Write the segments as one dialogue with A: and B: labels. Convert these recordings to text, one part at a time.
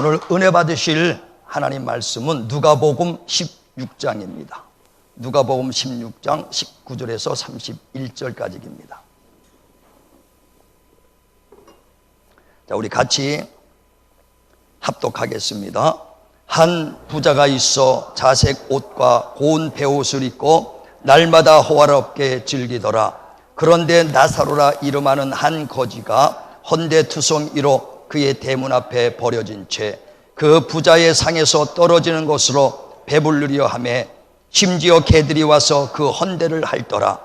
A: 오늘 은혜 받으실 하나님 말씀은 누가복음 16장입니다. 누가복음 16장 19절에서 31절까지입니다. 자, 우리 같이 합독하겠습니다. 한 부자가 있어 자색 옷과 고운 베옷을 입고 날마다 호화롭게 즐기더라. 그런데 나사로라 이름하는 한 거지가 헌데투성이로 그의 대문 앞에 버려진 채 그 부자의 상에서 떨어지는 것으로 배부르려 하매 심지어 개들이 와서 그 헌데를 핥더라.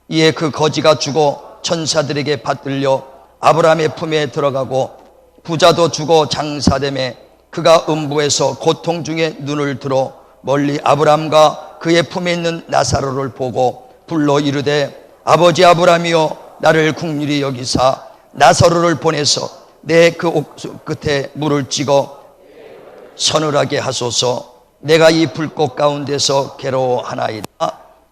A: 이에 그 거지가 죽어 천사들에게 받들려 아브라함의 품에 들어가고 부자도 죽어 장사되매 그가 음부에서 고통 중에 눈을 들어 멀리 아브라함과 그의 품에 있는 나사로를 보고 불러 이르되 아버지 아브라함이여 나를 긍휼히 여기사 나사로를 보내서 내 그 옥수 끝에 물을 찍어 서늘하게 하소서. 내가 이 불꽃 가운데서 괴로워하나이다.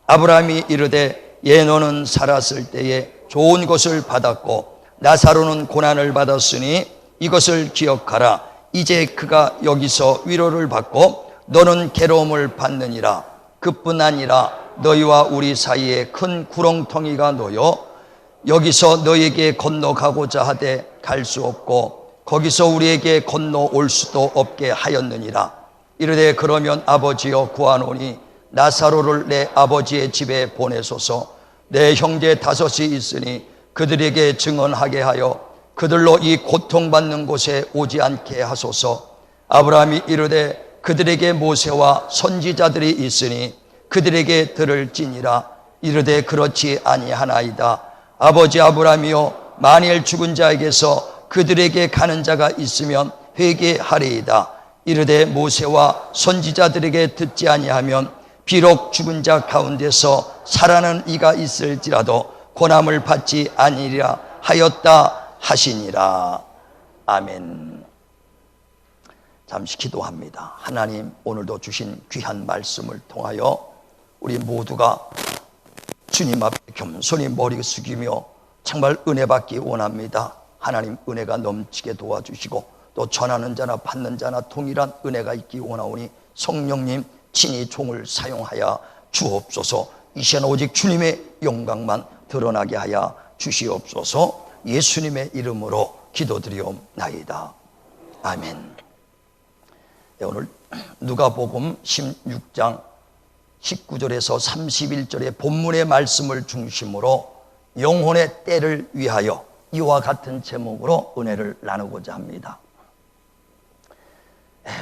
A: 아브라함이 이르되 예 너는 살았을 때에 좋은 것을 받았고 나사로는 고난을 받았으니 이것을 기억하라. 이제 그가 여기서 위로를 받고 너는 괴로움을 받느니라. 그뿐 아니라 너희와 우리 사이에 큰 구렁텅이가 놓여 여기서 너희에게 건너가고자 하되 갈 수 없고 거기서 우리에게 건너올 수도 없게 하였느니라. 이르되 그러면 아버지여 구하노니 나사로를 내 아버지의 집에 보내소서. 내 형제 5이 있으니 그들에게 증언하게 하여 그들로 이 고통받는 곳에 오지 않게 하소서. 아브라함이 이르되 그들에게 모세와 선지자들이 있으니 그들에게 들을지니라. 이르되 그렇지 아니하나이다. 아버지 아브라함이여 만일 죽은 자에게서 그들에게 가는 자가 있으면 회개하리이다. 이르되 모세와 선지자들에게 듣지 아니하면 비록 죽은 자 가운데서 살아나는 이가 있을지라도 고난을 받지 아니리라 하였다 하시니라. 아멘. 잠시 기도합니다. 하나님, 오늘도 주신 귀한 말씀을 통하여 우리 모두가 주님 앞에 겸손히 머리 숙이며 정말 은혜 받기 원합니다. 하나님, 은혜가 넘치게 도와주시고 또 전하는 자나 받는 자나 동일한 은혜가 있기 원하오니 성령님 친히 종을 사용하여 주옵소서. 이 시간 오직 주님의 영광만 드러나게 하여 주시옵소서. 예수님의 이름으로 기도드리옵나이다. 아멘. 네, 오늘 누가복음 16장 19절에서 31절의 본문의 말씀을 중심으로 영혼의 때를 위하여 이와 같은 제목으로 은혜를 나누고자 합니다.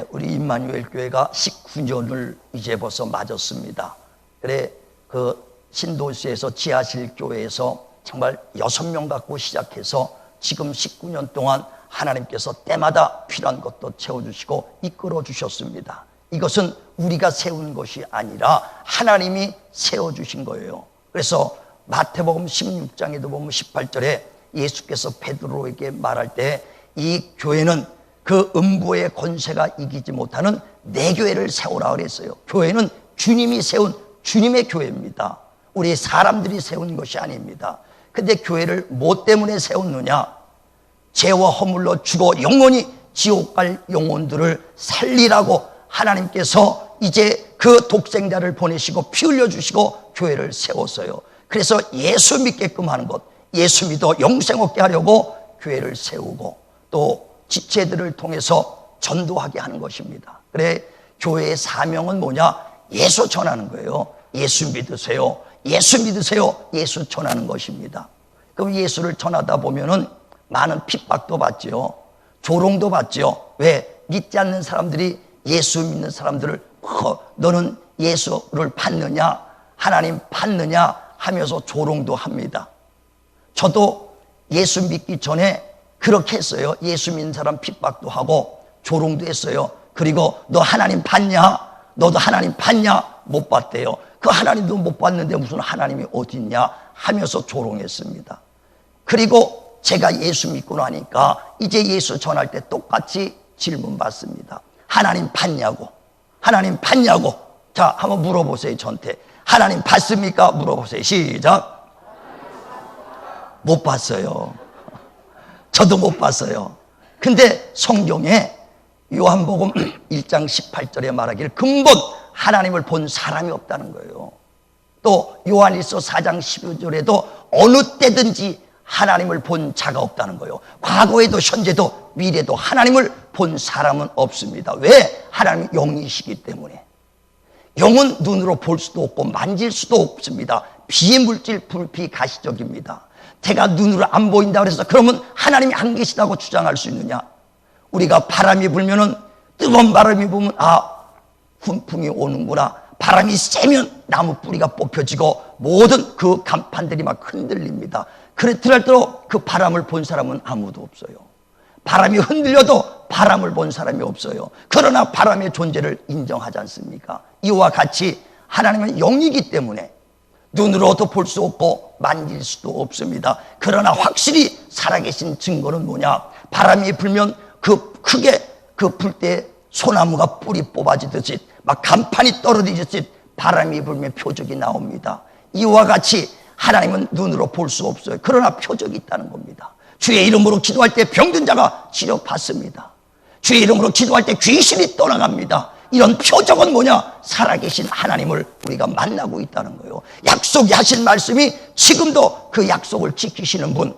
A: 우리 임마누엘 교회가 19년을 이제 벌써 맞았습니다. 그래 그 신도시에서 지하실 교회에서 정말 6명 갖고 시작해서 지금 19년 동안 하나님께서 때마다 필요한 것도 채워주시고 이끌어 주셨습니다. 이것은 우리가 세운 것이 아니라 하나님이 세워주신 거예요. 그래서 마태복음 16장에도 보면 18절에 예수께서 베드로에게 말할 때 이 교회는 그 음부의 권세가 이기지 못하는 내 교회를 세우라 그랬어요. 교회는 주님이 세운 주님의 교회입니다. 우리 사람들이 세운 것이 아닙니다. 근데 교회를 뭐 때문에 세웠느냐? 죄와 허물로 죽어 영원히 지옥 갈 영혼들을 살리라고 하나님께서 이제 그 독생자를 보내시고 피 흘려주시고 교회를 세웠어요. 그래서 예수 믿게끔 하는 것, 예수 믿어 영생 얻게 하려고 교회를 세우고 또 지체들을 통해서 전도하게 하는 것입니다. 그래 교회의 사명은 뭐냐? 예수 전하는 거예요. 예수 믿으세요. 예수 믿으세요. 예수 전하는 것입니다. 그럼 예수를 전하다 보면은 많은 핍박도 받죠. 조롱도 받죠. 왜? 믿지 않는 사람들이 예수 믿는 사람들을 너는 예수를 받느냐? 하나님 받느냐? 하면서 조롱도 합니다. 저도 예수 믿기 전에 그렇게 했어요. 예수 믿는 사람 핍박도 하고 조롱도 했어요. 그리고 너 하나님 받냐? 너도 하나님 받냐? 못 받대요. 그 하나님도 못 받는데 무슨 하나님이 어디 있냐? 하면서 조롱했습니다. 그리고 제가 예수 믿고 나니까 이제 예수 전할 때 똑같이 질문 받습니다. 하나님 받냐고. 하나님 받냐고. 자, 한번 물어보세요. 저한테. 하나님 받습니까? 물어보세요. 시작. 못 봤어요. 저도 못 봤어요. 근데 성경에 요한복음 1장 18절에 말하기를 근본 하나님을 본 사람이 없다는 거예요. 또 요한일서 4장 12절에도 어느 때든지 하나님을 본 자가 없다는 거예요. 과거에도 현재도 미래도 하나님을 본 사람은 없습니다. 왜? 하나님은 영이시기 때문에. 영은 눈으로 볼 수도 없고 만질 수도 없습니다. 비물질 불피 가시적입니다. 제가 눈으로 안 보인다 그래서 그러면 하나님이 안 계시다고 주장할 수 있느냐? 우리가 바람이 불면은 뜨거운 바람이 불면 훈풍이 오는구나. 바람이 세면 나무 뿌리가 뽑혀지고 모든 그 간판들이 막 흔들립니다. 그렇더라도 그 바람을 본 사람은 아무도 없어요. 바람이 흔들려도 바람을 본 사람이 없어요. 그러나 바람의 존재를 인정하지 않습니까? 이와 같이 하나님은 영이기 때문에 눈으로도 볼 수 없고 만질 수도 없습니다. 그러나 확실히 살아계신 증거는 뭐냐? 바람이 불면 크게 불 때 소나무가 뿌리 뽑아지듯이 막 간판이 떨어지듯이 바람이 불면 표적이 나옵니다. 이와 같이 하나님은 눈으로 볼 수 없어요. 그러나 표적이 있다는 겁니다. 주의 이름으로 기도할 때 병든 자가 치료받습니다. 주의 이름으로 기도할 때 귀신이 떠나갑니다. 이런 표적은 뭐냐? 살아계신 하나님을 우리가 만나고 있다는 거예요. 약속이 하신 말씀이 지금도 그 약속을 지키시는 분,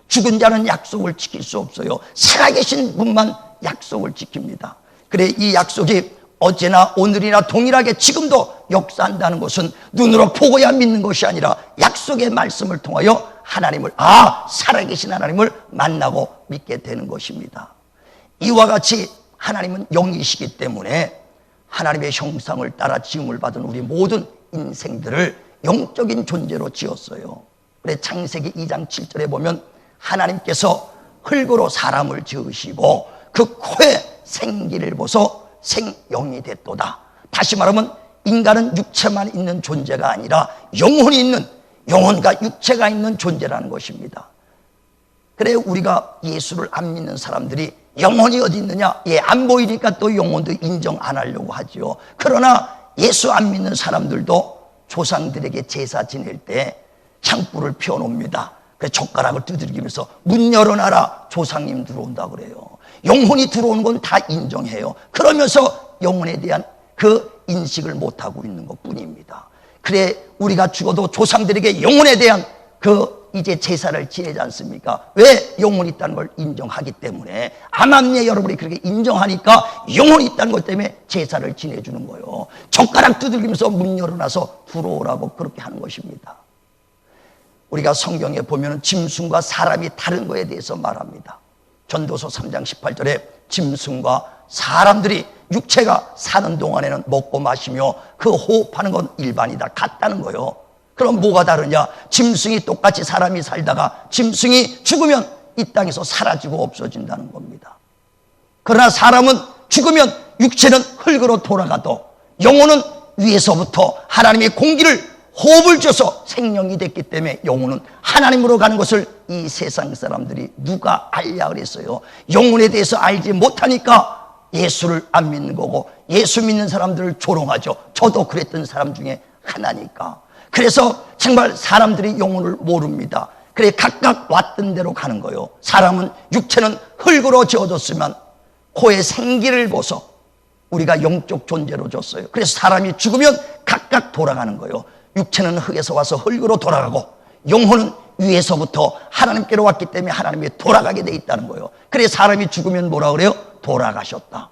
A: 죽은 자는 약속을 지킬 수 없어요. 살아계신 분만 약속을 지킵니다. 그래, 이 약속이 어제나 오늘이나 동일하게 지금도 역사한다는 것은 눈으로 보고야 믿는 것이 아니라 약속의 말씀을 통하여 하나님을, 살아계신 하나님을 만나고 믿게 되는 것입니다. 이와 같이 하나님은 영이시기 때문에 하나님의 형상을 따라 지음을 받은 우리 모든 인생들을 영적인 존재로 지었어요. 그래, 창세기 2장 7절에 보면 하나님께서 흙으로 사람을 지으시고 그 코에 생기를 보소 생영이 됐도다. 다시 말하면 인간은 육체만 있는 존재가 아니라 영혼이 있는, 영혼과 육체가 있는 존재라는 것입니다. 그래, 우리가 예수를 안 믿는 사람들이 영혼이 어디 있느냐? 안 보이니까 또 영혼도 인정 안 하려고 하지요. 그러나 예수 안 믿는 사람들도 조상들에게 제사 지낼 때 향불을 피워놓습니다. 그래서 젓가락을 두드리면서 문 열어놔라, 조상님 들어온다 그래요. 영혼이 들어오는 건 다 인정해요. 그러면서 영혼에 대한 그 인식을 못하고 있는 것 뿐입니다. 그래, 우리가 죽어도 조상들에게 영혼에 대한 이제 제사를 지내지 않습니까? 왜? 영혼이 있다는 걸 인정하기 때문에. 암암리에 여러분이 그렇게 인정하니까 영혼이 있다는 것 때문에 제사를 지내주는 거예요. 젓가락 두들기면서 문 열어놔서 들어오라고 그렇게 하는 것입니다. 우리가 성경에 보면 짐승과 사람이 다른 거에 대해서 말합니다. 전도서 3장 18절에 짐승과 사람들이 육체가 사는 동안에는 먹고 마시며 그 호흡하는 건 일반이다, 같다는 거예요. 그럼 뭐가 다르냐? 짐승이 똑같이 사람이 살다가 짐승이 죽으면 이 땅에서 사라지고 없어진다는 겁니다. 그러나 사람은 죽으면 육체는 흙으로 돌아가도 영혼은 위에서부터 하나님의 공기를 호흡을 줘서 생명이 됐기 때문에 영혼은 하나님으로 가는 것을 이 세상 사람들이 누가 알냐 그랬어요. 영혼에 대해서 알지 못하니까 예수를 안 믿는 거고, 예수 믿는 사람들을 조롱하죠. 저도 그랬던 사람 중에 하나니까. 그래서 정말 사람들이 영혼을 모릅니다. 그래, 각각 왔던 대로 가는 거예요. 사람은 육체는 흙으로 지어졌으면 코에 생기를 보서 우리가 영적 존재로 줬어요. 그래서 사람이 죽으면 각각 돌아가는 거예요. 육체는 흙에서 와서 흙으로 돌아가고 영혼은 위에서부터 하나님께로 왔기 때문에 하나님께 돌아가게 돼 있다는 거예요. 그래서 사람이 죽으면 뭐라 그래요? 돌아가셨다.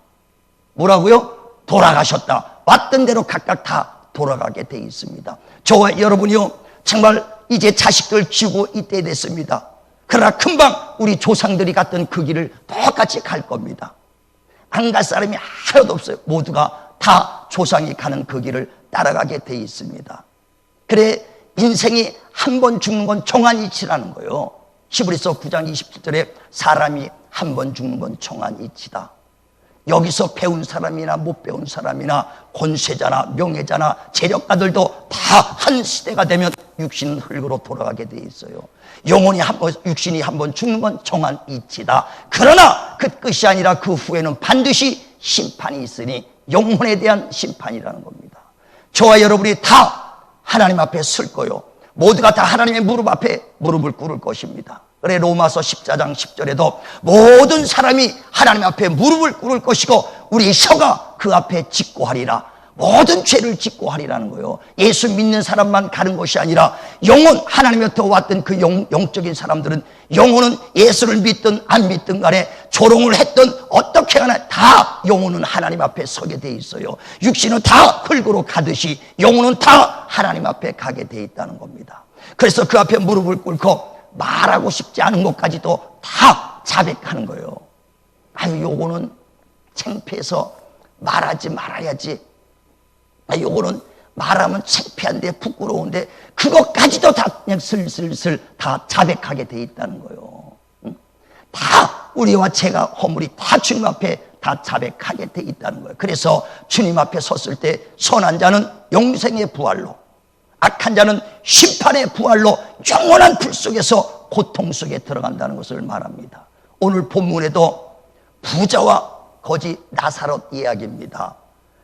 A: 뭐라고요? 돌아가셨다. 왔던 대로 각각 다 돌아가게 돼 있습니다. 저와 여러분이요, 정말 이제 자식들 키우고 이때 됐습니다. 그러나 금방 우리 조상들이 갔던 그 길을 똑같이 갈 겁니다. 안 갈 사람이 하나도 없어요. 모두가 다 조상이 가는 그 길을 따라가게 돼 있습니다. 그래, 인생이 한 번 죽는 건 청한이치라는 거예요. 히브리서 9장 27절에 사람이 한 번 죽는 건 청한이치다. 여기서 배운 사람이나 못 배운 사람이나 권세자나 명예자나 재력가들도 다 한 시대가 되면 육신은 흙으로 돌아가게 돼 있어요. 영혼이 육신이 한 번 죽는 건 청한이치다. 그러나 그 끝이 아니라 그 후에는 반드시 심판이 있으니 영혼에 대한 심판이라는 겁니다. 저와 여러분이 다 하나님 앞에 설 거요. 모두가 다 하나님의 무릎 앞에 무릎을 꿇을 것입니다. 그래, 로마서 14장 10절에도 모든 사람이 하나님 앞에 무릎을 꿇을 것이고 우리 혀가 그 앞에 직고하리라. 모든 죄를 직고하리라는 거예요. 예수 믿는 사람만 가는 것이 아니라 영혼, 하나님으로부터 왔던 그 영적인 사람들은, 영혼은 예수를 믿든 안 믿든 간에 조롱을 했든 어떻게 하나 다 영혼은 하나님 앞에 서게 돼 있어요. 육신은 다 흙으로 가듯이 영혼은 다 하나님 앞에 가게 돼 있다는 겁니다. 그래서 그 앞에 무릎을 꿇고 말하고 싶지 않은 것까지도 다 자백하는 거예요. 아유, 요거는 창피해서 말하지 말아야지. 요거는 말하면 창피한데 부끄러운데, 그것까지도 다 그냥 슬슬슬 다 자백하게 돼 있다는 거예요. 다 우리와 죄가 허물이 다 주님 앞에 다 자백하게 돼 있다는 거예요. 그래서 주님 앞에 섰을 때 선한 자는 영생의 부활로, 악한 자는 심판의 부활로 영원한 불 속에서 고통 속에 들어간다는 것을 말합니다. 오늘 본문에도 부자와 거지 나사롯 이야기입니다.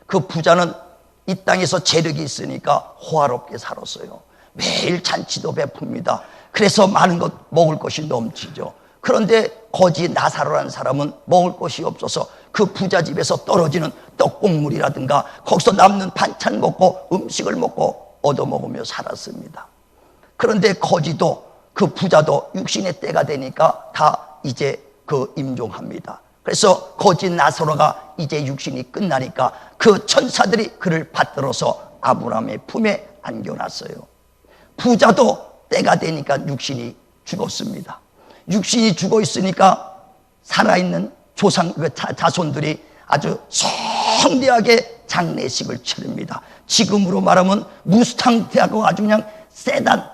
A: 그 부자는 이 땅에서 재력이 있으니까 호화롭게 살았어요. 매일 잔치도 베풉니다. 그래서 많은 것, 먹을 것이 넘치죠. 그런데 거지 나사로라는 사람은 먹을 것이 없어서 그 부자 집에서 떨어지는 떡국물이라든가 거기서 남는 반찬 먹고 음식을 먹고 얻어먹으며 살았습니다. 그런데 거지도, 그 부자도 육신의 때가 되니까 다 이제 그 임종합니다. 그래서 거지 나사로가 이제 육신이 끝나니까 그 천사들이 그를 받들어서 아브라함의 품에 안겨놨어요. 부자도 때가 되니까 육신이 죽었습니다. 육신이 죽어 있으니까 살아있는 자손들이 아주 성대하게 장례식을 치릅니다. 지금으로 말하면 무스탕하고 아주 그냥 세단,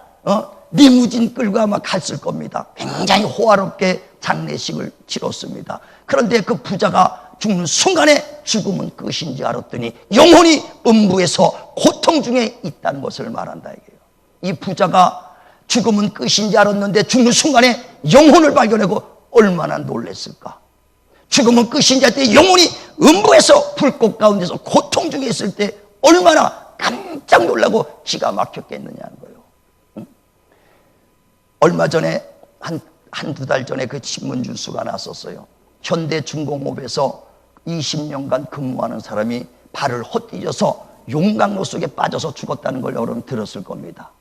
A: 리무진 끌고 아마 갔을 겁니다. 굉장히 호화롭게 장례식을 치렀습니다. 그런데 그 부자가 죽는 순간에 죽음은 끝인 줄 알았더니 영혼이 음부에서 고통 중에 있다는 것을 말한다 이게요. 이 부자가 죽음은 끝인 줄 알았는데 죽는 순간에 영혼을 발견하고 얼마나 놀랐을까. 죽음은 끝인 줄 알았더니 영혼이 음부에서 불꽃 가운데서 고통 중에 있을 때 얼마나 깜짝 놀라고 기가 막혔겠느냐는 거예요. 얼마 전에 한두 달 전에 그 신문 뉴스가 났었어요. 현대중공업에서 20년간 근무하는 사람이 발을 헛디뎌서 용광로 속에 빠져서 죽었다는 걸 여러분 들었을 겁니다.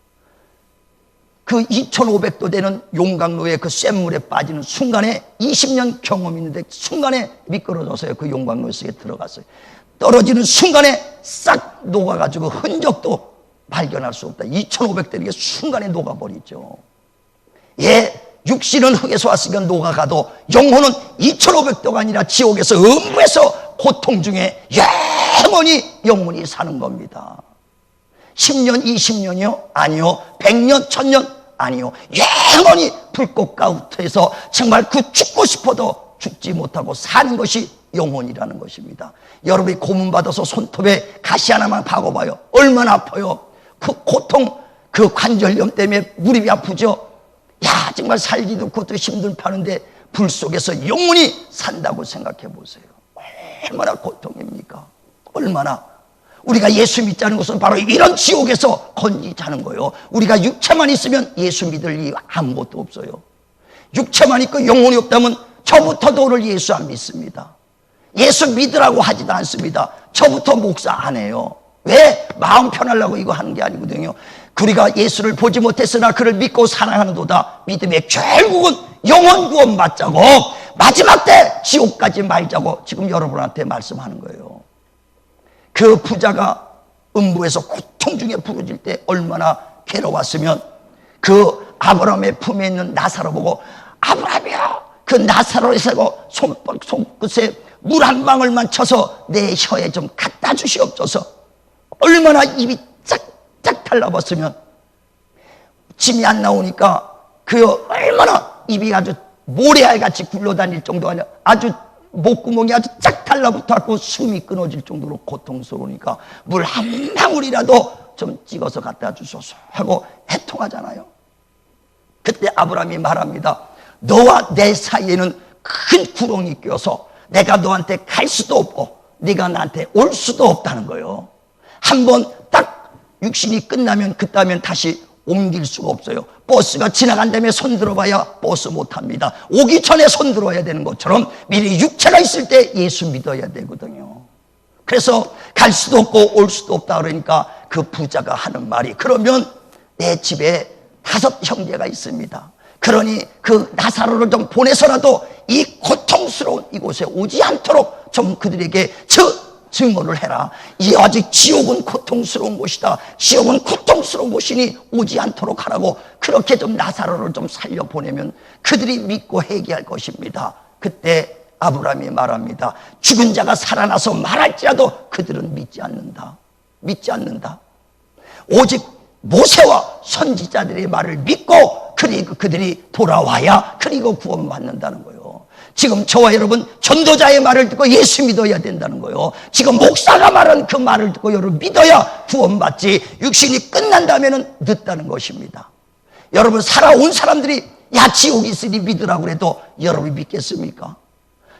A: 그 2500도 되는 용광로에 그 쇳물에 빠지는 순간에 20년 경험이 있는데 순간에 미끄러져서요, 그 용광로 속에 들어갔어요. 떨어지는 순간에 싹 녹아가지고 흔적도 발견할 수 없다. 2500도 이게 순간에 녹아버리죠. 예, 육신은 흙에서 왔으니까 녹아가도 영혼은 2500도가 아니라 지옥에서 음부에서 고통 중에 영원히 영혼이 사는 겁니다. 10년, 20년이요? 아니요. 100년, 1000년? 아니요. 영원히 불꽃 가운데서 정말 그 죽고 싶어도 죽지 못하고 사는 것이 영혼이라는 것입니다. 여러분이 고문받아서 손톱에 가시 하나만 박아봐요. 얼마나 아파요. 그 고통, 그 관절염 때문에 무릎이 아프죠. 야, 정말 살기도 그것도 힘들 파는데 불 속에서 영원히 산다고 생각해 보세요. 얼마나 고통입니까? 얼마나. 우리가 예수 믿자는 것은 바로 이런 지옥에서 건지자는 거예요. 우리가 육체만 있으면 예수 믿을 일 아무것도 없어요. 육체만 있고 영혼이 없다면 저부터도 오늘 예수 안 믿습니다. 예수 믿으라고 하지도 않습니다. 저부터 목사 안 해요. 왜? 마음 편하려고 이거 하는 게 아니거든요. 우리가 예수를 보지 못했으나 그를 믿고 사랑하는도다. 믿음에 결국은 영원 구원 받자고, 마지막 때 지옥까지 말자고 지금 여러분한테 말씀하는 거예요. 그 부자가 음부에서 고통 중에 부러질 때 얼마나 괴로웠으면 그 아브라함의 품에 있는 나사로 보고, 아브라함이여, 그 나사로를 세고 손끝에 물 한 방울만 쳐서 내 혀에 좀 갖다 주시옵소서. 얼마나 입이 쫙쫙 달라붙으면, 침이 안 나오니까 그 얼마나 입이 아주 모래알같이 굴러다닐 정도가 아니라 아주 목구멍이 아주 쫙 달라붙어갖고 숨이 끊어질 정도로 고통스러우니까 물 한 방울이라도 좀 찍어서 갖다 주소서 하고 애통하잖아요. 그때 아브라함이 말합니다. 너와 내 사이에는 큰 구렁이 껴서 내가 너한테 갈 수도 없고 네가 나한테 올 수도 없다는 거예요. 한번 딱 육신이 끝나면 그다음엔 다시 옮길 수가 없어요. 버스가 지나간다며 손 들어봐야 버스 못 탑니다. 오기 전에 손 들어야 되는 것처럼 미리 육체가 있을 때 예수 믿어야 되거든요. 그래서 갈 수도 없고 올 수도 없다 그러니까 그 부자가 하는 말이, 그러면 내 집에 5 형제가 있습니다. 그러니 그 나사로를 좀 보내서라도 이 고통스러운 이곳에 오지 않도록 좀 그들에게 증언을 해라. 이 아직 지옥은 고통스러운 곳이다. 지옥은 고통스러운 곳이니 오지 않도록 하라고 그렇게 좀 나사로를 좀 살려보내면 그들이 믿고 회개할 것입니다. 그때 아브라함이 말합니다. 죽은 자가 살아나서 말할지라도 그들은 믿지 않는다. 믿지 않는다. 오직 모세와 선지자들의 말을 믿고 그리고 그들이 돌아와야 그리고 구원받는다는 거예요. 지금 저와 여러분 전도자의 말을 듣고 예수 믿어야 된다는 거예요. 지금 목사가 말한 그 말을 듣고 여러분 믿어야 구원받지, 육신이 끝난다면 늦다는 것입니다. 여러분 살아온 사람들이 야 지옥이 있으니 믿으라고 해도 여러분이 믿겠습니까?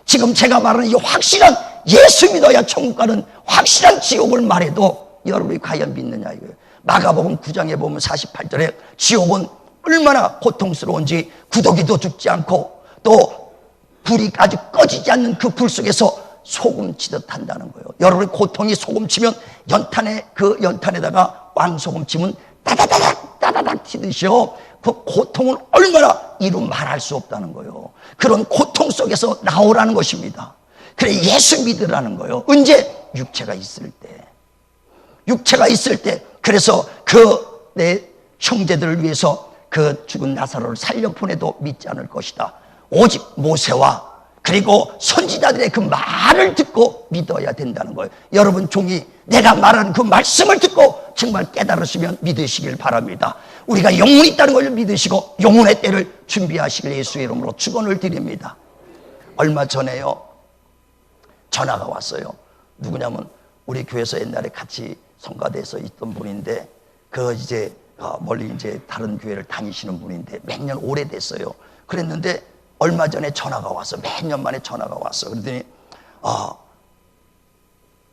A: 지금 제가 말하는 이 확실한 예수 믿어야 천국 가는 확실한 지옥을 말해도 여러분이 과연 믿느냐 이거예요. 마가복음 9장에 보면 48절에 지옥은 얼마나 고통스러운지, 구더기도 죽지 않고 또 불이 아직 꺼지지 않는 그 불 속에서 소금 치듯 한다는 거예요. 여러분의 고통이 소금 치면 그 연탄에다가 왕소금 치면 따다닥 튀듯이요. 그 고통은 얼마나 이루 말할 수 없다는 거예요. 그런 고통 속에서 나오라는 것입니다. 그래 예수 믿으라는 거예요. 언제? 육체가 있을 때. 육체가 있을 때. 그래서 그 내 형제들을 위해서 그 죽은 나사로를 살려보내도 믿지 않을 것이다. 오직 모세와 그리고 선지자들의 그 말을 듣고 믿어야 된다는 거예요. 여러분 종이 내가 말하는 그 말씀을 듣고 정말 깨달으시면 믿으시길 바랍니다. 우리가 영혼이 있다는 걸 믿으시고 영혼의 때를 준비하시길 예수의 이름으로 축원을 드립니다. 얼마 전에요 전화가 왔어요. 누구냐면 우리 교회에서 옛날에 같이 성가대에서 있던 분인데 그 이제 멀리 이제 다른 교회를 다니시는 분인데 몇 년 오래됐어요. 그랬는데 얼마 전에 전화가 왔어. 몇 년 만에 전화가 왔어. 그랬더니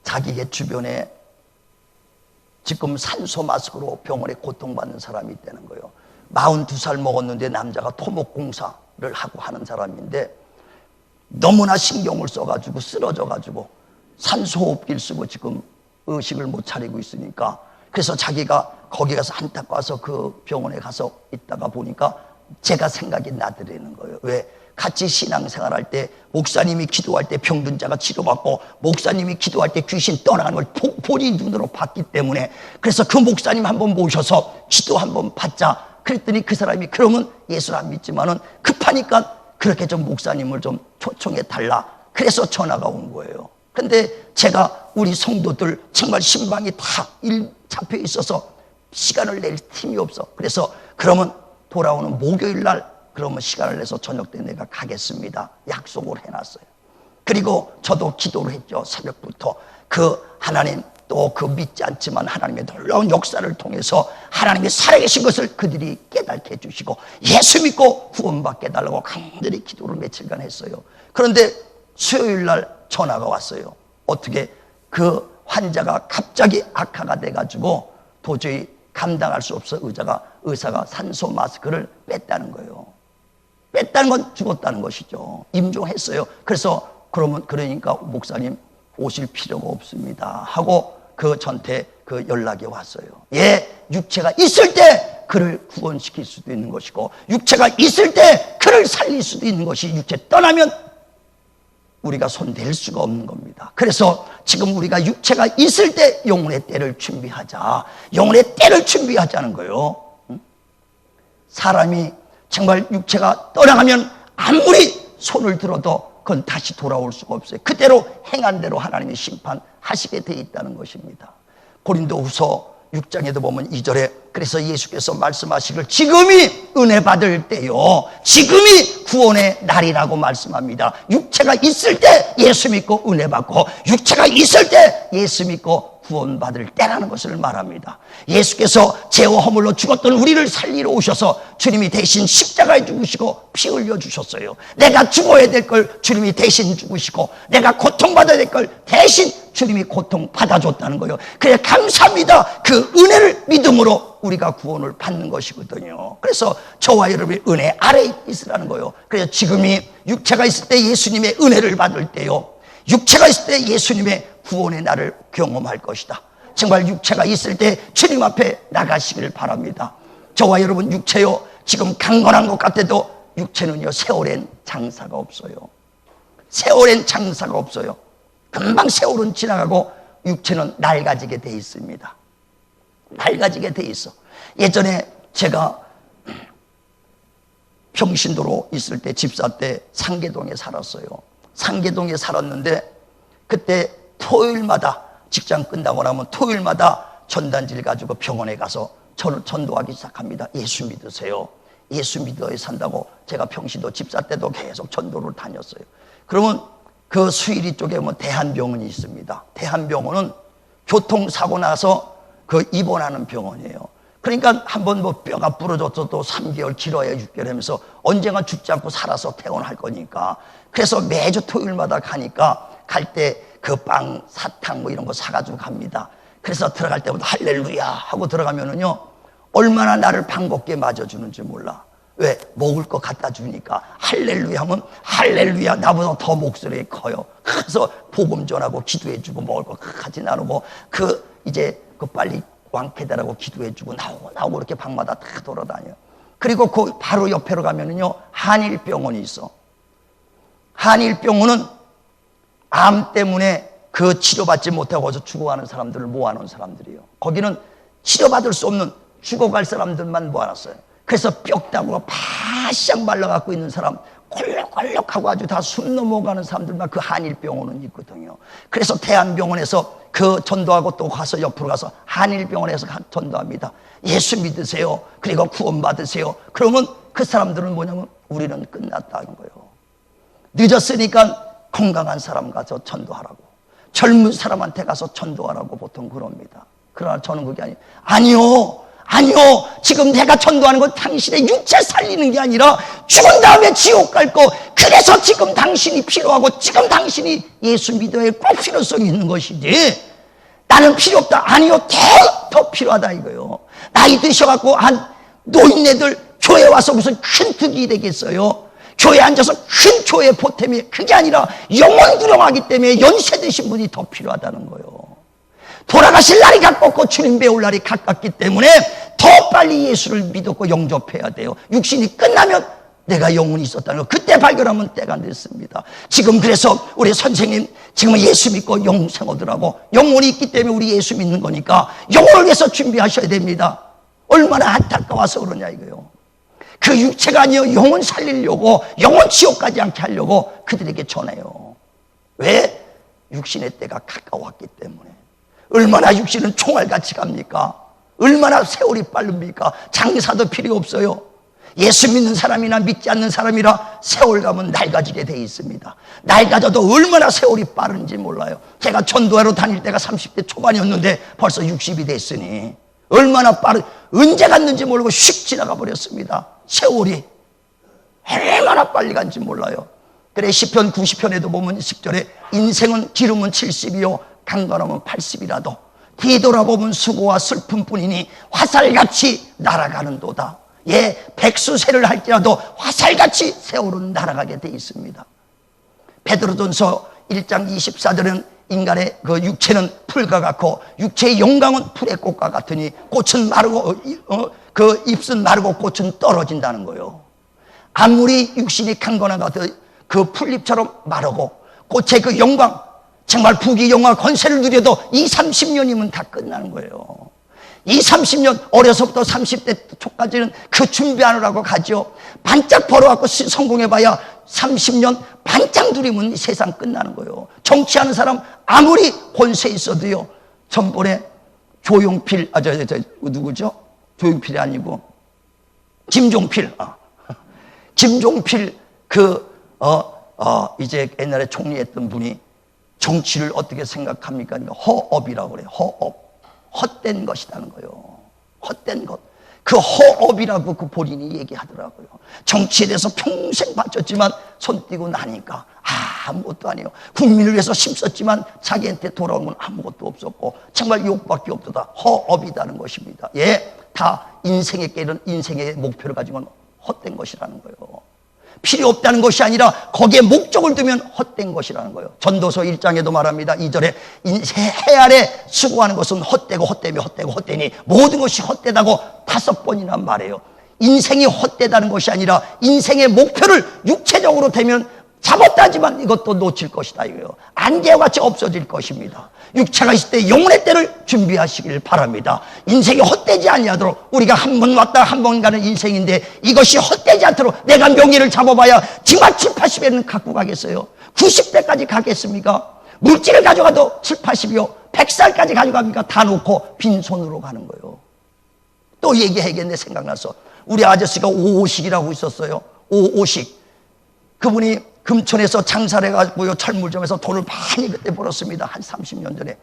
A: 자기의 주변에 지금 산소 마스크로 병원에 고통받는 사람이 있다는 거예요. 42살 먹었는데 남자가 토목공사를 하고 하는 사람인데 너무나 신경을 써가지고 쓰러져가지고 산소호흡기를 쓰고 지금 의식을 못 차리고 있으니까 그래서 자기가 거기 가서 안타까워서 그 병원에 가서 있다가 보니까 제가 생각이 나더라는 거예요. 왜? 같이 신앙생활할 때 목사님이 기도할 때 병든 자가 치료받고 목사님이 기도할 때 귀신 떠나가는 걸 본인 눈으로 봤기 때문에 그래서 그 목사님 한번 모셔서 기도 한번 받자 그랬더니 그 사람이 그러면 예수를 안 믿지만은 급하니까 그렇게 좀 목사님을 좀 초청해 달라 그래서 전화가 온 거예요. 근데 제가 우리 성도들 정말 신방이 다 일 잡혀 있어서 시간을 낼 틈이 없어. 그래서 그러면 돌아오는 목요일 날 그러면 시간을 내서 저녁 때 내가 가겠습니다. 약속을 해놨어요. 그리고 저도 기도를 했죠. 새벽부터 그 하나님 또 그 믿지 않지만 하나님의 놀라운 역사를 통해서 하나님이 살아계신 것을 그들이 깨닫게 해주시고 예수 믿고 구원받게 해달라고 간절히 기도를 며칠간 했어요. 그런데 수요일 날 전화가 왔어요. 어떻게 그 환자가 갑자기 악화가 돼가지고 도저히 감당할 수 없어 의사가 산소 마스크를 뺐다는 거예요. 뺐다는 건 죽었다는 것이죠. 임종했어요. 그러니까 목사님 오실 필요가 없습니다 하고 저한테 그 연락이 왔어요. 육체가 있을 때 그를 구원시킬 수도 있는 것이고 육체가 있을 때 그를 살릴 수도 있는 것이 육체 떠나면 우리가 손댈 수가 없는 겁니다. 그래서 지금 우리가 육체가 있을 때 영혼의 때를 준비하자. 영혼의 때를 준비하자는 거예요. 사람이 정말 육체가 떠나가면 아무리 손을 들어도 그건 다시 돌아올 수가 없어요. 그대로 행한 대로 하나님이 심판하시게 돼 있다는 것입니다. 고린도후서 6장에도 보면 2절에 그래서 예수께서 말씀하시길 지금이 은혜 받을 때요 지금이 구원의 날이라고 말씀합니다. 육체가 있을 때 예수 믿고 은혜 받고 육체가 있을 때 예수 믿고 구원받을 때라는 것을 말합니다. 예수께서 죄와 허물로 죽었던 우리를 살리러 오셔서 주님이 대신 십자가에 죽으시고 피 흘려 주셨어요. 내가 죽어야 될 걸 주님이 대신 죽으시고 내가 고통받아야 될 걸 대신
B: 주님이 고통 받아줬다는 거예요. 그래 감사합니다. 그 은혜를 믿음으로 우리가 구원을 받는 것이거든요. 그래서 저와 여러분이 은혜 아래에 있으라는 거예요. 그래서 지금이 육체가 있을 때 예수님의 은혜를 받을 때요, 육체가 있을 때 예수님의 구원의 날을 경험할 것이다. 정말 육체가 있을 때 주님 앞에 나가시기를 바랍니다. 저와 여러분 육체요, 지금 강건한 것 같아도 육체는요 세월엔 장사가 없어요. 세월엔 장사가 없어요. 금방 세월은 지나가고 육체는 낡아지게 돼 있습니다. 낡아지게 돼 있어. 예전에 제가 평신도로 있을 때, 집사 때 상계동에 살았어요. 상계동에 살았는데 그때 토요일마다 직장 끝나고 나면 토요일마다 전단지를 가지고 병원에 가서 저를 전도하기 시작합니다. 예수 믿으세요. 예수 믿어야 산다고. 제가 평신도 집사 때도 계속 전도를 다녔어요. 그러면 그 수일이 쪽에 보면 대한병원이 있습니다. 대한병원은 교통사고 나서 그 입원하는 병원이에요. 그러니까 한번 뭐 뼈가 부러졌어도 3개월 길어야 6개월 하면서 언젠가 죽지 않고 살아서 퇴원할 거니까, 그래서 매주 토요일마다 가니까 갈 때 그 빵, 사탕 뭐 이런 거 사가지고 갑니다. 그래서 들어갈 때부터 할렐루야 하고 들어가면은요 얼마나 나를 반갑게 맞아주는지 몰라. 왜? 먹을 거 갖다 주니까 할렐루야 하면 할렐루야 나보다 더 목소리 커요. 그래서 복음 전하고 기도해주고 먹을 거 같이 나누고 이제 빨리 왕패다라고 기도해주고 나오고 이렇게 방마다 다 돌아다녀. 그리고 그 바로 옆으로 가면은요 한일병원이 있어. 한일병원은 암 때문에 그 치료받지 못하고 죽어가는 사람들을 모아놓은 사람들이에요. 거기는 치료받을 수 없는 죽어갈 사람들만 모아놨어요. 그래서 뼈다구가 바싹 말라갖고 있는 사람, 꼴록꼴록하고 아주 다 숨 넘어가는 사람들만 그 한일병원은 있거든요. 그래서 대한병원에서 그 전도하고 또 가서 옆으로 가서 한일병원에서 전도합니다. 예수 믿으세요. 그리고 구원 받으세요. 그러면 그 사람들은 뭐냐면 우리는 끝났다는 거예요. 늦었으니까 건강한 사람 가서 전도하라고, 젊은 사람한테 가서 전도하라고 보통 그럽니다. 그러나 저는 그게 아니요. 지금 내가 전도하는 건 당신의 육체 살리는 게 아니라 죽은 다음에 지옥 갈 거. 그래서 지금 당신이 필요하고 지금 당신이 예수 믿어야 꼭 필요성이 있는 것이지, 나는 필요 없다. 아니요, 더 필요하다 이거요. 나이 드셔갖고 한 노인네들 교회 와서 무슨 큰 득이 되겠어요? 교회에 앉아서 큰 교회 보탬이 그게 아니라 영원 구령하기 때문에 연세 드신 분이 더 필요하다는 거예요. 돌아가실 날이 가깝고 주님 배울 날이 가깝기 때문에 더 빨리 예수를 믿었고 영접해야 돼요. 육신이 끝나면 내가 영혼이 있었다는 거 그때 발견하면 때가 됐습니다. 지금 그래서 우리 선생님 지금 예수 믿고 영생 얻으라고, 영혼이 있기 때문에 우리 예수 믿는 거니까 영혼을 위해서 준비하셔야 됩니다. 얼마나 안타까워서 그러냐 이거요. 그 육체가 아니요 영혼 살리려고, 영혼 지옥 가지 않게 하려고 그들에게 전해요. 왜? 육신의 때가 가까웠기 때문에. 얼마나 육신은 총알같이 갑니까? 얼마나 세월이 빠릅니까? 장사도 필요 없어요. 예수 믿는 사람이나 믿지 않는 사람이라 세월 가면 낡아지게 돼 있습니다. 낡아져도 얼마나 세월이 빠른지 몰라요. 제가 전도하러 다닐 때가 30대 초반이었는데 벌써 60이 됐으니 얼마나 언제 갔는지 모르고 휙 지나가 버렸습니다. 세월이 얼마나 빨리 간지 몰라요. 그래 시편 90편에도 보면 10절에 인생은 기름은 70이요 강건하면 80이라도 뒤돌아보면 수고와 슬픔뿐이니 화살같이 날아가는도다. 예, 백수세를 할지라도 화살같이 세월은 날아가게 돼 있습니다. 베드로전서 1장 24절은 인간의 그 육체는 풀과 같고 육체의 영광은 풀의 꽃과 같으니 꽃은 마르고 그 잎은 마르고 꽃은 떨어진다는 거예요. 아무리 육신이 강건하다 그 풀잎처럼 마르고 꽃의 그 영광, 정말 부귀 영화 권세를 누려도 20-30년이면 다 끝나는 거예요. 20-30년 어려서부터 30대 초까지는 그 준비하느라고 가죠. 반짝 벌어갖고 성공해봐야 30년 반짝 누리면 세상 끝나는 거예요. 정치하는 사람 아무리 권세 있어도요. 전번에 조용필, 누구죠? 조용필이 아니고 김종필. 김종필 이제 옛날에 총리했던 분이 정치를 어떻게 생각합니까? 허업이라고 그래요. 허업. 헛된 것이라는 거예요. 헛된 것. 그 허업이라고 그 본인이 얘기하더라고요. 정치에 대해서 평생 바쳤지만 손 띄고 나니까 아무것도 아니에요. 국민을 위해서 힘썼지만 자기한테 돌아온 건 아무것도 없었고 정말 욕밖에 없다. 허업이라는 것입니다. 예, 다 인생의 깨는 인생의 목표를 가지고는 헛된 것이라는 거예요. 필요 없다는 것이 아니라 거기에 목적을 두면 헛된 것이라는 거예요. 전도서 1장에도 말합니다. 2절에 해 아래 수고하는 것은 헛되고 헛되며 헛되고 헛되니 모든 것이 헛되다고 5번이나 말해요. 인생이 헛되다는 것이 아니라 인생의 목표를 육체적으로 되면 잡았다지만 이것도 놓칠 것이다 이거예요. 안개와 같이 없어질 것입니다. 육체가 있을 때 영혼의 때를 준비하시길 바랍니다. 인생이 헛되지 아니하도록 우리가 한 번 왔다 한 번 가는 인생인데 이것이 헛되지 않도록 내가 명예를 잡아봐야 정말 7, 80에는 갖고 가겠어요? 90대까지 가겠습니까? 물질을 가져가도 7, 80이요 100살까지 가져갑니까? 다 놓고 빈손으로 가는 거예요. 또 얘기해야겠네. 생각나서 우리 아저씨가 오오식이라고 있었어요. 오오식. 그분이 금천에서 장사를 해가지고요 철물점에서 돈을 많이 그때 벌었습니다. 한 30년 전에.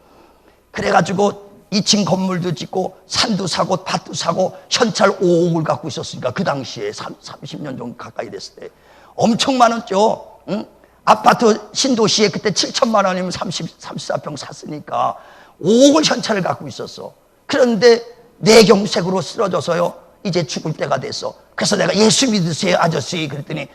B: 그래가지고 2층 건물도 짓고 산도 사고 밭도 사고 현찰 5억을 갖고 있었으니까 그 당시에 30년 정도 가까이 됐을 때 엄청 많았죠. 응? 아파트 신도시에 그때 7천만 원이면 34평 샀으니까 5억을 현찰을 갖고 있었어. 그런데 뇌경색으로 쓰러져서요 이제 죽을 때가 됐어. 그래서 내가 예수 믿으세요 아저씨 그랬더니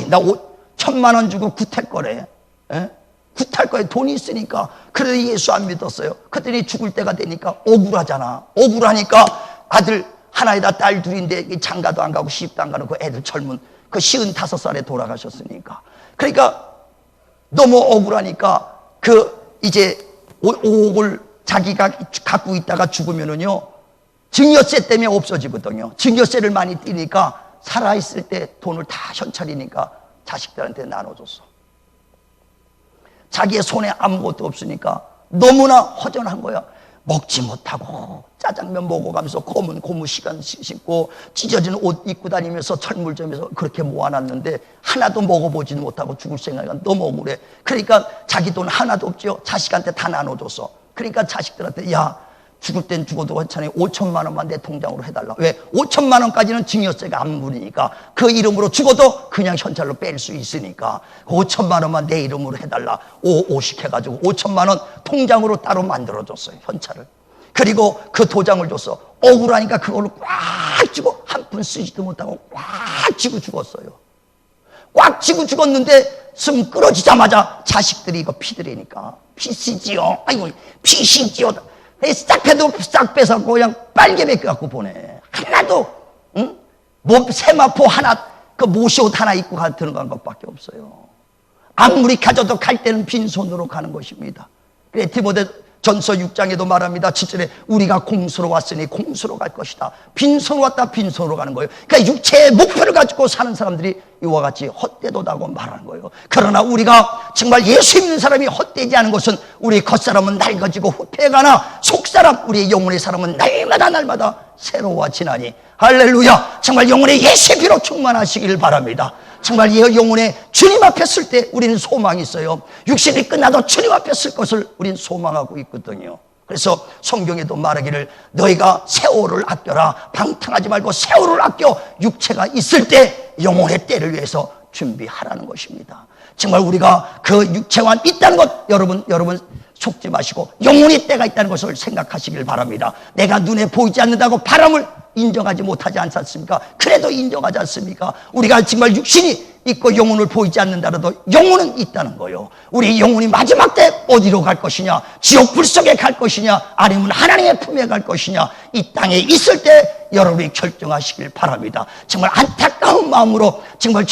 B: 나 1,000만 원 주고 굿할 거래. 에? 굿할 거에 돈이 있으니까. 그래도 예수 안 믿었어요. 그랬더니 죽을 때가 되니까 억울하잖아. 억울하니까 아들 하나에다 딸 둘인데 장가도 안 가고 시집도 안 가는 그 애들 젊은 그 55살에 돌아가셨으니까. 그러니까 너무 억울하니까 그 이제 5억을 자기가 갖고 있다가 죽으면은요 증여세 때문에 없어지거든요. 증여세를 많이 띄니까 살아있을 때 돈을 다 현찰이니까 자식들한테 나눠줬어. 자기의 손에 아무것도 없으니까 너무나 허전한 거야. 먹지 못하고 짜장면 먹어가면서 검은 고무 시간 신고 찢어진 옷 입고 다니면서 철물점에서 그렇게 모아놨는데 하나도 먹어보지는 못하고 죽을 생각이 너무 억울해. 그러니까 자기 돈 하나도 없죠. 자식한테 다 나눠줬어. 그러니까 자식들한테 야 죽을 땐 죽어도 괜찮아요. 5천만 원만 내 통장으로 해달라. 왜? 5천만 원까지는 증여세가 안 물으니까 그 이름으로 죽어도 그냥 현찰로 뺄 수 있으니까 5천만 원만 내 이름으로 해달라. 오식 해가지고 5천만 원 통장으로 따로 만들어줬어요. 현찰을. 그리고 그 도장을 줬어. 억울하니까 그걸로 꽉 쥐고 한 푼 쓰지도 못하고 꽉 쥐고 죽었어요. 꽉 쥐고 죽었는데 숨 끊어지자마자 자식들이 이거 피드리니까 피시지요. 아이고 피시지요. 싹 해도 싹 뺏어갖고 그냥 빨개 벗겨갖고 보내. 하나도 응? 뭐 세마포 하나 그 모시옷 하나 입고 들어간 것밖에 없어요. 아무리 가져도 갈 때는 빈손으로 가는 것입니다. 그래 디모데 전서 6장에도 말합니다. 7절에 우리가 공수로 왔으니 공수로 갈 것이다. 빈손으로 왔다 빈손으로 가는 거예요. 그러니까 육체의 목표를 가지고 사는 사람들이 이와 같이 헛되도다고 말하는 거예요. 그러나 우리가 정말 예수 믿는 사람이 헛되지 않은 것은 우리 겉사람은 낡아지고 후패가나 속사람 우리의 영혼의 사람은 날마다 새로워지나니 할렐루야. 정말 영혼의 예수의 피로 충만하시길 바랍니다. 정말 이 영혼의 주님 앞에 설 때 우리는 소망이 있어요. 육신이 끝나도 주님 앞에 설 것을 우리는 소망하고 있거든요. 그래서 성경에도 말하기를 너희가 세월을 아껴라. 방탕하지 말고 세월을 아껴 육체가 있을 때 영혼의 때를 위해서 준비하라는 것입니다. 정말 우리가 그 육체와 있다는 것 여러분 속지 마시고 영혼의 때가 있다는 것을 생각하시길 바랍니다. 내가 눈에 보이지 않는다고 바람을 인정하지 못하지 않습니까? 그래도 인정하지 않습니까? 우리가 정말 육신이 있고 영혼을 보이지 않는다라도 영혼은 있다는 거예요. 우리 영혼이 마지막 때 어디로 갈 것이냐? 지옥 불 속에 갈 것이냐? 아니면 하나님의 품에 갈 것이냐? 이 땅에 있을 때 여러분이 결정하시길 바랍니다. 정말 안타까운 마음으로 정말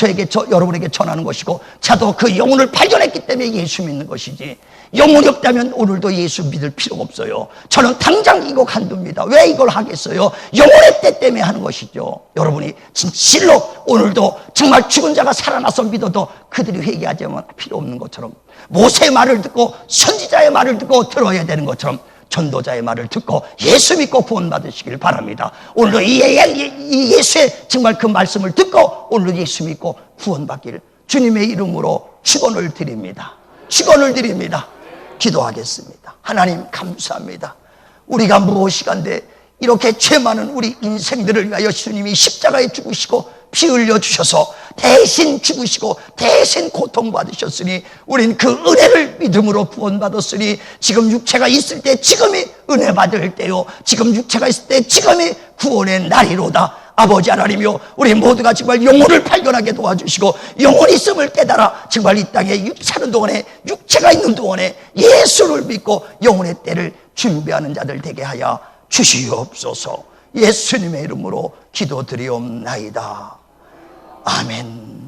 B: 여러분에게 전하는 것이고 저도 그 영혼을 발견했기 때문에 예수 믿는 것이지 영혼이 없다면 오늘도 예수 믿을 필요가 없어요. 저는 당장 이거 간둡니다. 왜 이걸 하겠어요? 영혼의 때 때문에 하는 것이죠. 여러분이 진실로 오늘도 정말 죽은 자가 살아나서 믿어도 그들이 회개하지만 필요 없는 것처럼 모세의 말을 듣고 선지자의 말을 듣고 들어야 되는 것처럼 전도자의 말을 듣고 예수 믿고 구원받으시길 바랍니다. 오늘도 이 예수의 정말 그 말씀을 듣고 오늘도 예수 믿고 구원받기를 주님의 이름으로 축원을 드립니다. 축원을 드립니다. 기도하겠습니다. 하나님 감사합니다. 우리가 무엇이간데 이렇게 죄 많은 우리 인생들을 위하여 주님이 십자가에 죽으시고 피 흘려 주셔서 대신 죽으시고 대신 고통받으셨으니 우린 그 은혜를 믿음으로 구원받았으니 지금 육체가 있을 때 지금이 은혜 받을 때요, 지금 육체가 있을 때 지금이 구원의 날이로다. 아버지 하나님이요, 우리 모두가 정말 영혼을 발견하게 도와주시고 영혼이 있음을 깨달아 정말 이 땅에 육체는 동안에, 육체가 있는 동안에 예수를 믿고 영혼의 때를 준비하는 자들 되게 하여 주시옵소서. 예수님의 이름으로 기도드리옵나이다. 아멘.